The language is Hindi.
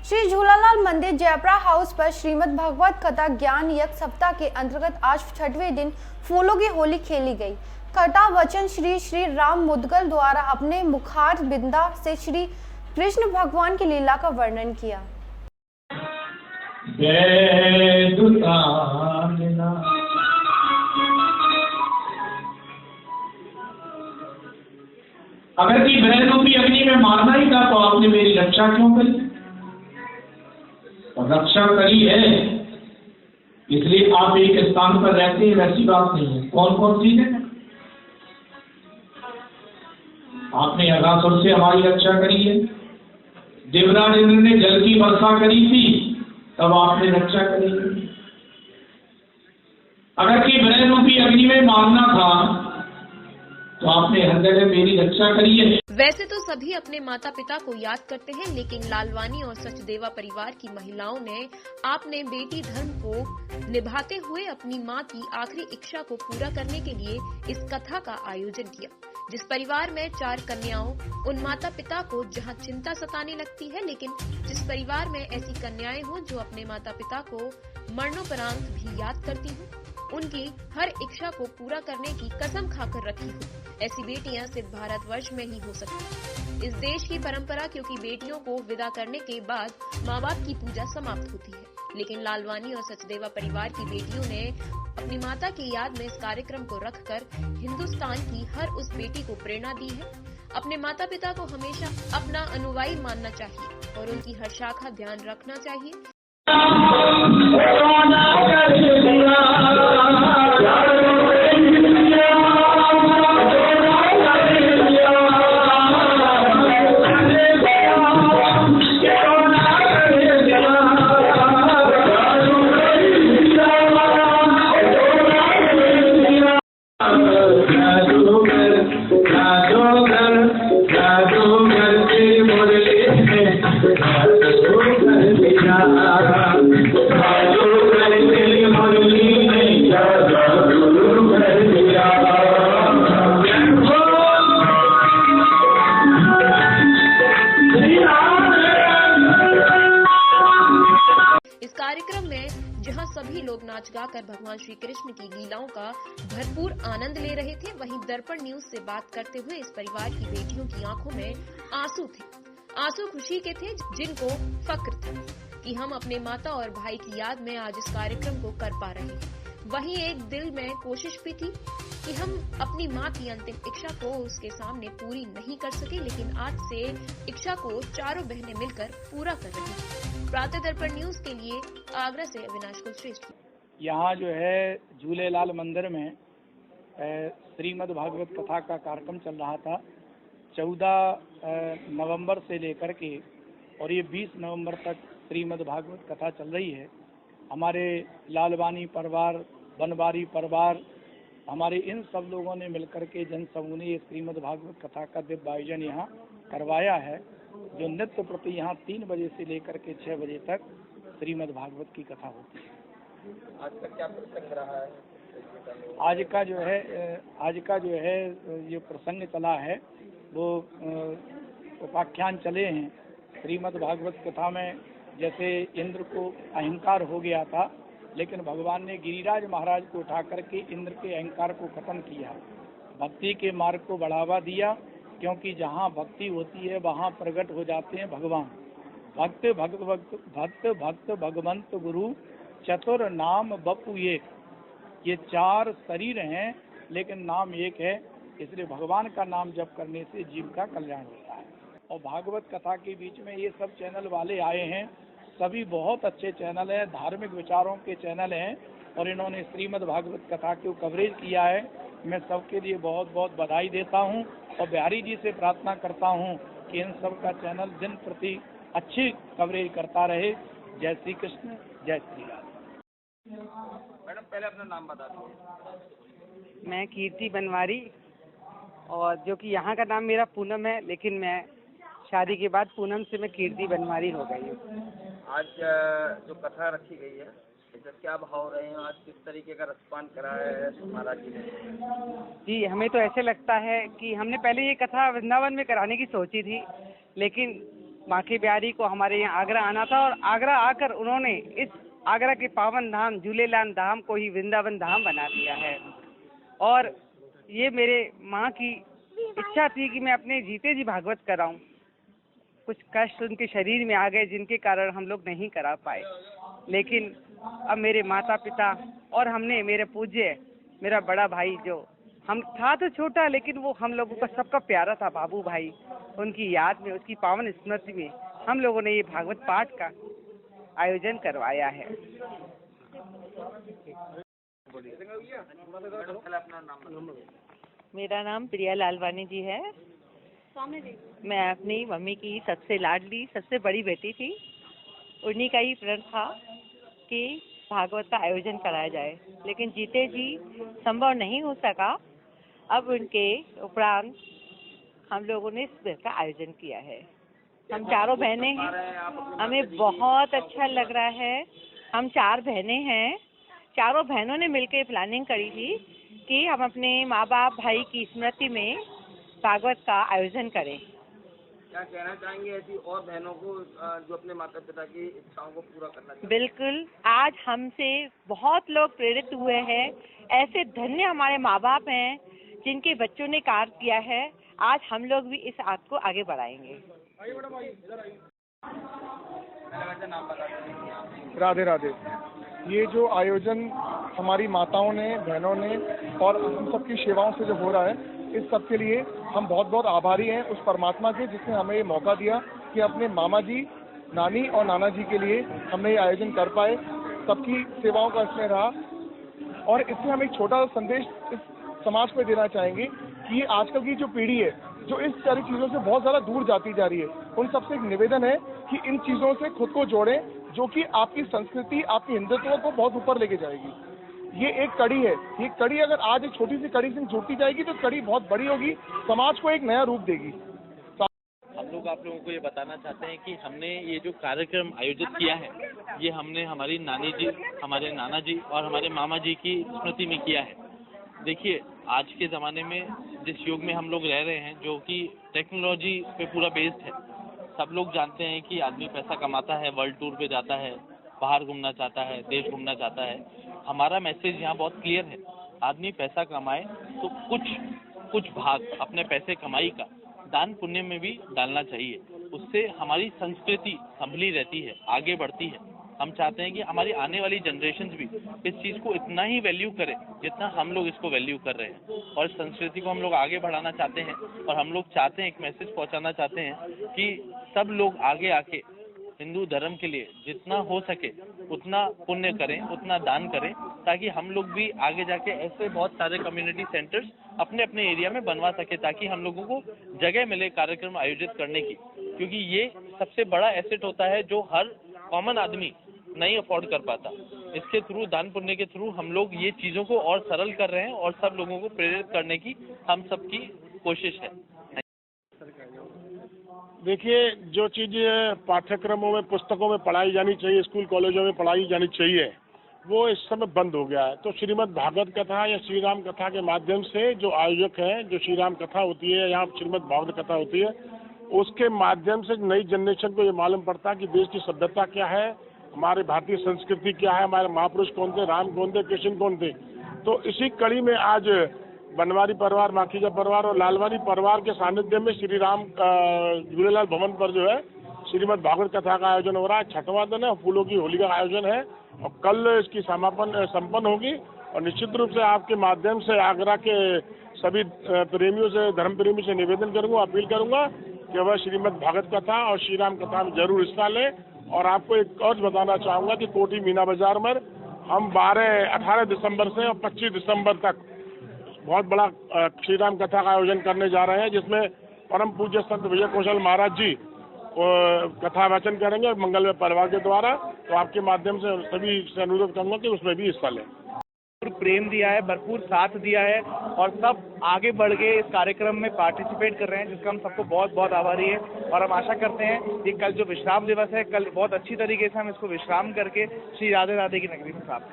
श्री झूलालाल मंदिर जयप्रा हाउस पर श्रीमद् भागवत कथा ज्ञान यज्ञ सप्ताह के अंतर्गत आज छठवें दिन फूलों की होली खेली गई। कथा वचन श्री श्री राम मुद्गल द्वारा अपने मुखार बिंदा से श्री कृष्ण भगवान की लीला का वर्णन किया। अगर कि भय रूपी अग्नि में मारना ही था तो आपने मेरी रक्षा क्यों करी? और रक्षा करी है इसलिए आप एक स्थान पर रहते हैं, वैसी बात नहीं है। कौन कौन सी है? आपने अगासुर से हमारी रक्षा करी है। देवराज इंद्र ने जल की वर्षा करी थी, तब आपने रक्षा करी है। अगर कि भय रूपी अग्नि में मारना था तो आपने हर जगह मेरी रक्षा करी है। वैसे तो सभी अपने माता पिता को याद करते हैं, लेकिन लालवानी और सचदेवा परिवार की महिलाओं ने आपने बेटी धर्म को निभाते हुए अपनी मां की आखिरी इच्छा को पूरा करने के लिए इस कथा का आयोजन किया। जिस परिवार में 4 कन्याओं, उन माता पिता को जहां चिंता सताने लगती है, लेकिन जिस परिवार में ऐसी कन्याएं हों जो अपने माता पिता को मरणोपरांत भी याद करती हों, उनकी हर इच्छा को पूरा करने की कसम खाकर रखी हो, ऐसी बेटियां सिर्फ भारतवर्ष में ही हो सकती। इस देश की परंपरा क्योंकि बेटियों को विदा करने के बाद माँ बाप की पूजा समाप्त होती है, लेकिन लालवानी और सचदेवा परिवार की बेटियों ने अपनी माता की याद में इस कार्यक्रम को रखकर हिंदुस्तान की हर उस बेटी को प्रेरणा दी है। अपने माता पिता को हमेशा अपना अनुयायी मानना चाहिए और उनकी हर शाखा ध्यान रखना चाहिए। कार्यक्रम में जहां सभी लोग नाच गाकर भगवान श्री कृष्ण की लीलाओं का भरपूर आनंद ले रहे थे, वहीं दर्पण न्यूज से बात करते हुए इस परिवार की बेटियों की आंखों में आंसू थे। आंसू खुशी के थे, जिनको फक्र था कि हम अपने माता और भाई की याद में आज इस कार्यक्रम को कर पा रहे हैं। वहीं एक दिल में कोशिश भी थी कि हम अपनी मां की अंतिम इच्छा को उसके सामने पूरी नहीं कर सके, लेकिन आज से इच्छा को चारों बहनें मिलकर पूरा कर रही हैं। प्रातः दर्पण न्यूज के लिए आगरा से अविनाश कुलश्रेष्ठ। यहाँ जो है झूलेलाल मंदिर में श्रीमद् भागवत कथा का कार्यक्रम चल रहा था। 14 नवंबर से लेकर के और ये 20 नवंबर तक श्रीमद् भागवत कथा चल रही है। हमारे लालवानी परिवार, बनवारी परिवार, हमारे इन सब लोगों ने मिलकर के जन समूह ने श्रीमद् भागवत कथा का दिव्य आयोजन यहाँ करवाया है, जो नित्य प्रति यहाँ 3 बजे से लेकर के 6 बजे तक श्रीमद् भागवत की कथा होती है। आज का क्या प्रसंग रहा है? आज का जो है जो प्रसंग चला है वो उपाख्यान चले हैं। श्रीमद् भागवत कथा में जैसे इंद्र को अहंकार हो गया था, लेकिन भगवान ने गिरिराज महाराज को उठा करके इंद्र के अहंकार को खत्म किया, भक्ति के मार्ग को बढ़ावा दिया, क्योंकि जहाँ भक्ति होती है वहाँ प्रकट हो जाते हैं भगवान। भक्त भक्त भक्त भक्त भगवंत गुरु चतुर नाम बपु एक। ये 4 शरीर हैं लेकिन नाम एक है, इसलिए भगवान का नाम जप करने से जीव का कल्याण होता है। और भागवत कथा के बीच में ये सब चैनल वाले आए हैं, सभी बहुत अच्छे चैनल हैं, धार्मिक विचारों के चैनल हैं, और इन्होंने श्रीमद् भागवत कथा को कवरेज किया है। मैं सबके लिए बहुत बहुत बधाई देता हूं और बिहारी जी से प्रार्थना करता हूं कि इन सब का चैनल दिन प्रति अच्छी कवरेज करता रहे। जय श्री कृष्ण, जय श्री राम। मैडम पहले अपना नाम बता दीजिए। मैं कीर्ति बनवारी, और जो कि यहाँ का नाम मेरा पूनम है, लेकिन मैं शादी के बाद पूनम से मैं कीर्ति बनवारी हो गई हूँ। आज जो कथा रखी गई है, इसका क्या भाव रहे हैं? आज किस तरीके का रिस्पॉन्स करा है महाराज जी ने? जी, हमें तो ऐसे लगता है कि हमने पहले ये कथा वृंदावन में कराने की सोची थी, लेकिन माँ की प्यारी को हमारे यहाँ आगरा आना था और आगरा आकर उन्होंने इस आगरा के पावन धाम झूलेलाल धाम को ही वृंदावन धाम बना दिया है। और ये मेरे माँ की इच्छा थी कि मैं अपने जीते जी भागवत कराऊं। कुछ कष्ट उनके शरीर में आ गए जिनके कारण हम लोग नहीं करा पाए, लेकिन अब मेरे माता पिता और हमने, मेरे पूज्य, मेरा बड़ा भाई जो हम था तो छोटा, लेकिन वो हम लोगों का सबका प्यारा था, बाबू भाई, उनकी याद में, उसकी पावन स्मृति में हम लोगों ने ये भागवत पाठ का आयोजन करवाया है। मेरा नाम प्रिया लालवानी जी है। मैं अपनी मम्मी की सबसे लाडली, सबसे बड़ी बेटी थी। उन्हीं का ही प्रण था कि भागवत का आयोजन कराया जाए, लेकिन जीते जी संभव नहीं हो सका। अब उनके उपरांत हम लोगों ने इस का आयोजन किया है। हम चारों बहनें हैं, हमें बहुत अच्छा लग रहा है। हम 4 बहनें हैं, चारों बहनों ने मिलकर प्लानिंग करी थी कि हम अपने माँ बाप भाई की स्मृति में भागवत का आयोजन करें। क्या कहना चाहेंगे ऐसी और बहनों को जो अपने माता पिता की इच्छाओं को पूरा करना चाहते हैं? बिल्कुल, आज हमसे बहुत लोग प्रेरित हुए हैं। ऐसे धन्य हमारे माँ बाप हैं जिनके बच्चों ने कार्य किया है। आज हम लोग भी इस आग को आगे बढ़ाएंगे। राधे राधे। ये जो आयोजन हमारी माताओं ने, बहनों ने और हम सबकी सेवाओं से जो हो रहा है, इस सब के लिए हम बहुत बहुत आभारी हैं उस परमात्मा के जिसने हमें ये मौका दिया कि अपने मामा जी, नानी और नाना जी के लिए हमने ये आयोजन कर पाए। सबकी सेवाओं का इसमें रहा और इससे हम एक छोटा सा संदेश इस समाज को देना चाहेंगे कि ये आजकल की जो पीढ़ी है जो इस सारी चीज़ों से बहुत ज़्यादा दूर जाती जा रही है, उन सबसे एक निवेदन है कि इन चीज़ों से खुद को जोड़ें जो कि आपकी संस्कृति, आपकी हिंदुत्व को बहुत ऊपर लेके जाएगी। ये एक कड़ी है, ये कड़ी अगर आज एक छोटी सी कड़ी से जुड़ती जाएगी तो कड़ी बहुत बड़ी होगी, समाज को एक नया रूप देगी। हम लोग आप लोगों को ये बताना चाहते हैं कि हमने ये जो कार्यक्रम आयोजित किया है, ये हमने हमारी नानी जी, हमारे नाना जी और हमारे मामा जी की स्मृति में किया है। देखिए, आज के ज़माने में जिस युग में हम लोग रह रहे हैं, जो कि टेक्नोलॉजी पे पूरा बेस्ड है, सब लोग जानते हैं कि आदमी पैसा कमाता है, वर्ल्ड टूर पे जाता है, बाहर घूमना चाहता है, देश घूमना चाहता है। हमारा मैसेज यहाँ बहुत क्लियर है, आदमी पैसा कमाए तो कुछ भाग अपने पैसे कमाई का दान पुण्य में भी डालना चाहिए। उससे हमारी संस्कृति संभली रहती है, आगे बढ़ती है। हम चाहते हैं कि हमारी आने वाली जनरेशन्स भी इस चीज़ को इतना ही वैल्यू करें जितना हम लोग इसको वैल्यू कर रहे हैं, और इस संस्कृति को हम लोग आगे बढ़ाना चाहते हैं। और हम लोग चाहते हैं, एक मैसेज पहुंचाना चाहते हैं कि सब लोग आगे आके हिंदू धर्म के लिए जितना हो सके उतना पुण्य करें, उतना दान करें, ताकि हम लोग भी आगे जाके ऐसे बहुत सारे कम्युनिटी सेंटर्स अपने अपने एरिया में बनवा सके, ताकि हम लोगों को जगह मिले कार्यक्रम आयोजित करने की। क्योंकि ये सबसे बड़ा एसेट होता है जो हर कॉमन आदमी नहीं अफोर्ड कर पाता। इसके थ्रू, दान पुण्य के थ्रू हम लोग ये चीज़ों को और सरल कर रहे हैं और सब लोगों को प्रेरित करने की हम सबकी कोशिश है। देखिए, जो चीज़ पाठ्यक्रमों में, पुस्तकों में पढ़ाई जानी चाहिए, स्कूल कॉलेजों में पढ़ाई जानी चाहिए, वो इस समय बंद हो गया है। तो श्रीमद् भागवत कथा या श्री राम कथा के माध्यम से जो आयोजक हैं, जो श्री राम कथा होती है या श्रीमद् भागवत कथा होती है, उसके माध्यम से नई जनरेशन को ये मालूम पड़ता है कि देश की सभ्यता क्या है, हमारे भारतीय संस्कृति क्या है, हमारे महापुरुष कौन थे, राम कौन थे, कृष्ण कौन थे। तो इसी कड़ी में आज बनवारी परिवार, माखीजा परिवार और लालवानी परिवार के सानिध्य में श्री राम झूलेलाल भवन पर जो है श्रीमद् भागवत कथा का आयोजन हो रहा है। 6वां दिन है, फूलों की होली का आयोजन है और कल इसकी संपन्न होगी। और निश्चित रूप से आपके माध्यम से आगरा के सभी प्रेमियों से, धर्म प्रेमी से निवेदन करूंगा, अपील करूंगा कि वह श्रीमद् भागवत कथा और श्री राम कथा में जरूर हिस्सा लें। और आपको एक और बताना चाहूँगा कि कोठी मीना बाजार में हम 18 दिसंबर से और 25 दिसंबर तक बहुत बड़ा श्री राम कथा का आयोजन करने जा रहे हैं, जिसमें परम पूज्य संत विजय कौशल महाराज जी कथा वाचन करेंगे मंगलमय परिवार के द्वारा। तो आपके माध्यम से सभी से अनुरोध करूँगा कि उसमें भी हिस्सा लें। भरपूर प्रेम दिया है, भरपूर साथ दिया है और सब आगे बढ़ के इस कार्यक्रम में पार्टिसिपेट कर रहे हैं, जिसका हम सबको बहुत बहुत आभारी है। और हम आशा करते हैं कि कल जो विश्राम दिवस है, कल बहुत अच्छी तरीके से हम इसको विश्राम करके श्री राधे राधे की नगरी में प्राप्त करें।